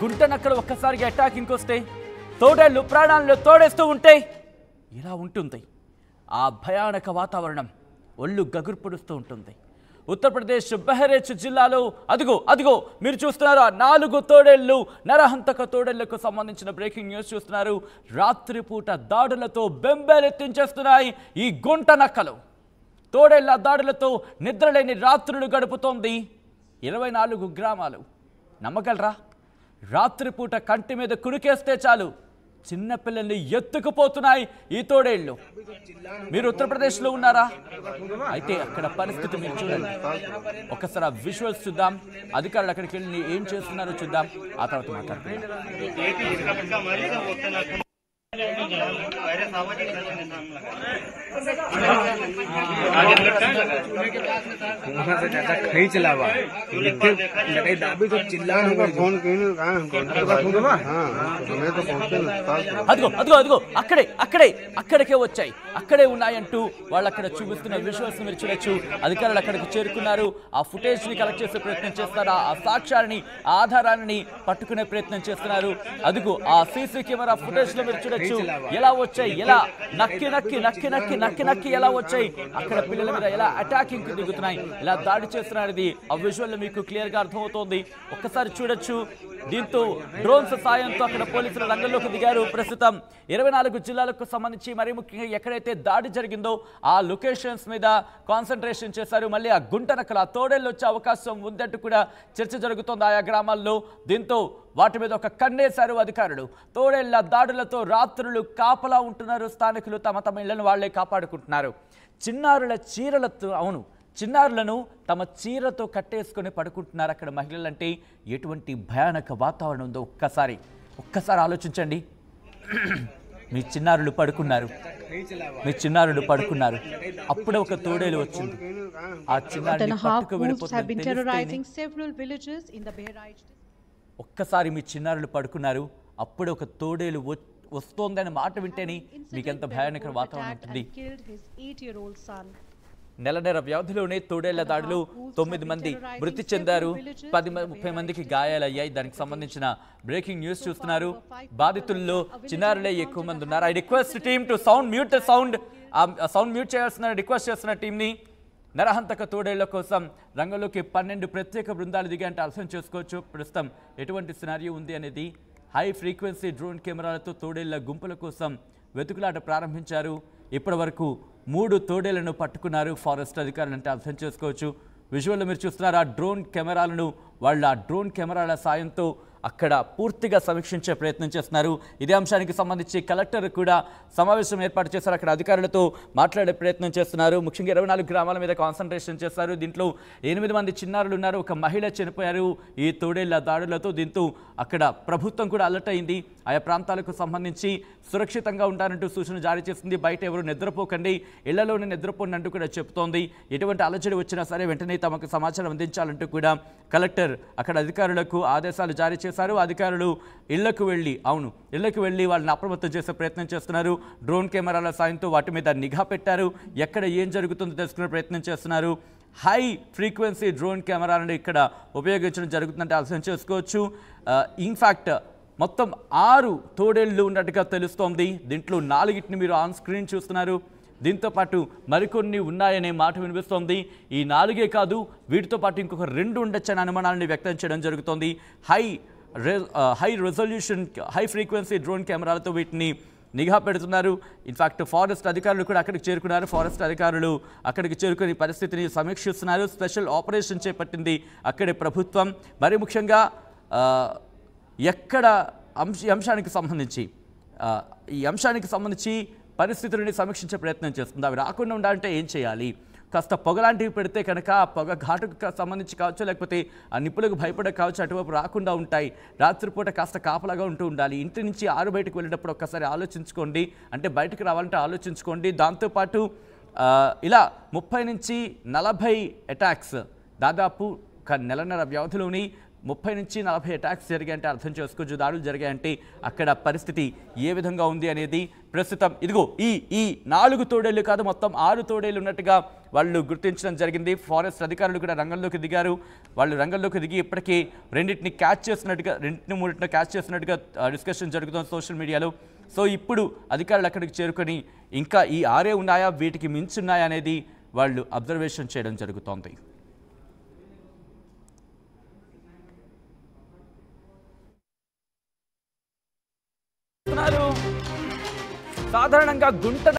గుంటనక్కలు ఒక్కసారిగా అటాకింగ్కి వస్తే తోడేళ్లు ప్రాణాలను తోడేస్తూ ఉంటే ఇలా ఉంటుంది ఆ భయానక వాతావరణం. ఒళ్ళు గగుర్పొడుస్తూ ఉంటుంది. ఉత్తరప్రదేశ్ బహ్రేచ్ జిల్లాలో అదిగో మీరు చూస్తున్నారు ఆ 4 తోడేళ్లు, నరహంతక తోడేళ్లకు సంబంధించిన బ్రేకింగ్ న్యూస్ చూస్తున్నారు. రాత్రిపూట దాడులతో బెంబేలెత్తించేస్తున్నాయి ఈ గుంట నక్కలు. తోడేళ్ల దాడులతో నిద్రలేని రాత్రులు గడుపుతోంది 24 గ్రామాలు. నమ్మగలరా? రాత్రిపూట కంటి మీద కుడికేస్తే చాలు చిన్నపిల్లల్ని ఎత్తుకుపోతున్నాయి ఈ తోడేళ్లు. మీరు ఉత్తరప్రదేశ్లో ఉన్నారా? అయితే అక్కడ పరిస్థితి మీరు చూడండి. ఒకసారి విజువల్స్ చూద్దాం. అధికారులు అక్కడికి వెళ్ళి ఏం చేస్తున్నారో చూద్దాం. ఆ తర్వాత మాట్లాడుతున్నాం. खींच लावा दाबी तो चिल्लाने फोन అదిగో అక్కడికే వచ్చాయి, అక్కడే ఉన్నాయంటూ వాళ్ళు అక్కడ చూపిస్తున్న విజువల్స్ మీరు చూడొచ్చు. అధికారులు అక్కడికి చేరుకున్నారు. ఆ ఫుటేజ్ ని కలెక్ట్ చేసే ప్రయత్నం చేస్తారు. ఆ సాక్ష్యాన్ని, ఆధారాన్ని పట్టుకునే ప్రయత్నం చేస్తున్నారు. అదిగో ఆ సీసీ కెమెరా ఫుటేజ్ లో మీరు చూడొచ్చు ఎలా వచ్చాయి, ఎలా నక్కి ఎలా వచ్చాయి, అక్కడ పిల్లల మీద ఎలా అటాకింగ్ దిగుతున్నాయి, ఎలా దాడి చేస్తున్నారు. ఇది ఆ విజువల్ మీకు క్లియర్ గా అర్థమవుతోంది. ఒక్కసారి చూడొచ్చు. దీంతో డ్రోన్స్ సాయంతో అక్కడ పోలీసులు రంగంలోకి దిగారు. ప్రస్తుతం 24 జిల్లాలకు సంబంధించి మరీ ముఖ్యంగా ఎక్కడైతే దాడి జరిగిందో ఆ లొకేషన్స్ మీద కాన్సన్ట్రేషన్ చేశారు. మళ్ళీ ఆ గుంటనక్కల ఆ తోడేళ్ళు వచ్చే అవకాశం ఉందంటూ కూడా చర్చ జరుగుతోంది ఆయా గ్రామాల్లో. దీంతో వాటి మీద ఒక కన్నేశారు అధికారులు. తోడేళ్ల దాడులతో రాత్రులు కాపలా ఉంటున్నారు స్థానికులు. తమ ఇళ్లను వాళ్లే కాపాడుకుంటున్నారు. చిన్నారులను తమ చీరతో కట్టేసుకొని పడుకుంటున్నారు అక్కడ మహిళలంటే. ఎటువంటి భయానక వాతావరణం ఉందో ఒక్కసారి ఆలోచించండి. మీ చిన్నారులు పడుకున్నారు. అప్పుడే ఒక తోడేలు వచ్చింది. ఆ చిన్నారిని పట్టుకు వెళ్ళిపోతుంది. ఒక్కసారి మీ చిన్నారులు పడుకున్నారు. అప్పుడే ఒక తోడేలు వస్తోందని మాట వింటేనే మీకెంత భయానక వాతావరణం ఉంటుంది. నెలన్నర వ్యవధిలోనే తోడేళ్ల దాడులు 9 మంది మృతి చెందారు. 30 మందికి గాయాలయ్యాయి. దానికి సంబంధించిన బ్రేకింగ్ న్యూస్ చూస్తున్నారు. బాధితుల్లో చిన్నారులే ఎక్కువ మంది ఉన్నారు. I request team to sound mute చేయాల్సిన రిక్వెస్ట్ చేస్తున్న టీంని. నరహంతక తోడేళ్ల కోసం రంగంలోకి 12 ప్రత్యేక బృందాలు దిగాయంటే అర్థం చేసుకోవచ్చు ప్రస్తుతం ఎటువంటి సినారియో ఉంది అనేది. హై ఫ్రీక్వెన్సీ డ్రోన్ కెమెరాలతో తోడేళ్ల గుంపుల కోసం వెతుకులాట ప్రారంభించారు. ఇప్పటి వరకు 3 తోడేళ్లను పట్టుకున్నారు ఫారెస్ట్ అధికారులు అంటే అర్థం చేసుకోవచ్చు. విజువల్లో మీరు చూస్తున్నారు ఆ డ్రోన్ కెమెరాలను. వాళ్ళు ఆ డ్రోన్ కెమెరాల సాయంతో అక్కడ పూర్తిగా సమీక్షించే ప్రయత్నం చేస్తున్నారు. ఇదే అంశానికి సంబంధించి కలెక్టర్ కూడా సమావేశం ఏర్పాటు చేశారు. అక్కడ అధికారులతో మాట్లాడే ప్రయత్నం చేస్తున్నారు. ముఖ్యంగా 24 గ్రామాల మీద కాన్సన్ట్రేషన్ చేస్తారు. దీంట్లో 8 మంది చిన్నారులు ఉన్నారు. ఒక మహిళ చనిపోయారు ఈ తోడేళ్ల దాడులతో. దీంతో అక్కడ ప్రభుత్వం కూడా అలర్ట్ అయింది. ఆయా ప్రాంతాలకు సంబంధించి సురక్షితంగా ఉంటారంటూ సూచన జారీ చేసింది. బయట ఎవరు నిద్రపోకండి, ఇళ్లలోనే నిద్రపోండి అంటూ కూడా చెబుతోంది. ఎటువంటి అలజడి వచ్చినా సరే వెంటనే తమకు సమాచారం అందించాలంటూ కూడా కలెక్టర్ అక్కడ అధికారులకు ఆదేశాలు జారీ చేశారు. అధికారులు ఇళ్లకు వెళ్ళి వాళ్ళని అప్రమత్తం చేసే ప్రయత్నం చేస్తున్నారు. డ్రోన్ కెమెరాల సాయంతో వాటి మీద నిఘా పెట్టారు. ఎక్కడ ఏం జరుగుతుందో తెలుసుకునే ప్రయత్నం చేస్తున్నారు. హై ఫ్రీక్వెన్సీ డ్రోన్ కెమెరాలను ఇక్కడ ఉపయోగించడం జరుగుతుందంటే అర్థం చేసుకోవచ్చు. ఇన్ఫ్యాక్ట్ మొత్తం 6 తోడేళ్లు ఉన్నట్టుగా తెలుస్తోంది. దీంట్లో 4ని మీరు ఆన్ స్క్రీన్ చూస్తున్నారు. దీంతో పాటు మరికొన్ని ఉన్నాయనే మాట వినిపిస్తోంది. ఈ 4 కాదు, వీటితో పాటు ఇంకొక 2 ఉండొచ్చనే అనుమానాలను వ్యక్తం చేయడం జరుగుతోంది. High resolution high frequency drone కెమెరాలతో వీటిని నిఘా పెడుతున్నారు. ఇన్ఫాక్ట్ ఫారెస్ట్ అధికారులు కూడా అక్కడికి చేరుకున్నారు. ఫారెస్ట్ అధికారులు అక్కడికి చేరుకుని పరిస్థితిని సమీక్షిస్తున్నారు. స్పెషల్ ఆపరేషన్ చేపట్టింది అక్కడే ప్రభుత్వం. మరి ముఖ్యంగా ఎక్కడ ఈ అంశానికి సంబంధించి పరిస్థితులని సమీక్షించే ప్రయత్నం చేస్తుంది. అవి రాకుండా ఉండాలంటే ఏం చేయాలి? కాస్త పొగలాంటివి పెడితే కనుక ఆ పొగ ఘాటుకు సంబంధించి కావచ్చు, లేకపోతే ఆ నిప్పులకు భయపడే కావచ్చు, అటువైపు రాకుండా ఉంటాయి. రాత్రిపూట కాస్త కాపలాగా ఉండాలి. ఇంటి నుంచి బయటకు వెళ్ళేటప్పుడు ఒక్కసారి ఆలోచించుకోండి. అంటే బయటకు రావాలంటే ఆలోచించుకోండి. దాంతోపాటు ఇలా 30 నుంచి 40 అటాక్స్ దాదాపు ఒక నెలన్నర వ్యవధిలోని 30 నుంచి 40 అటాక్స్ జరిగాయంటే అర్థం చేసుకోవచ్చు, దాడులు జరిగాయంటే అక్కడ పరిస్థితి ఏ విధంగా ఉంది అనేది ప్రస్తుతం ఇదిగో ఈ 4 తోడేళ్లు కాదు మొత్తం 6 తోడేళ్లు ఉన్నట్టుగా వాళ్ళు గుర్తించడం జరిగింది. ఫారెస్ట్ అధికారులు కూడా రంగంలోకి దిగారు. వాళ్ళు రంగంలోకి దిగి ఇప్పటికీ రెండింటిని క్యాచ్ చేసినట్టుగా డిస్కషన్ జరుగుతుంది సోషల్ మీడియాలో. సో ఇప్పుడు అధికారులు అక్కడికి చేరుకొని ఇంకా ఈ 6 ఉన్నాయా, వీటికి మించి ఉన్నాయా అనేది వాళ్ళు అబ్జర్వేషన్ చేయడం జరుగుతోంది. సాధారణంగా గుంట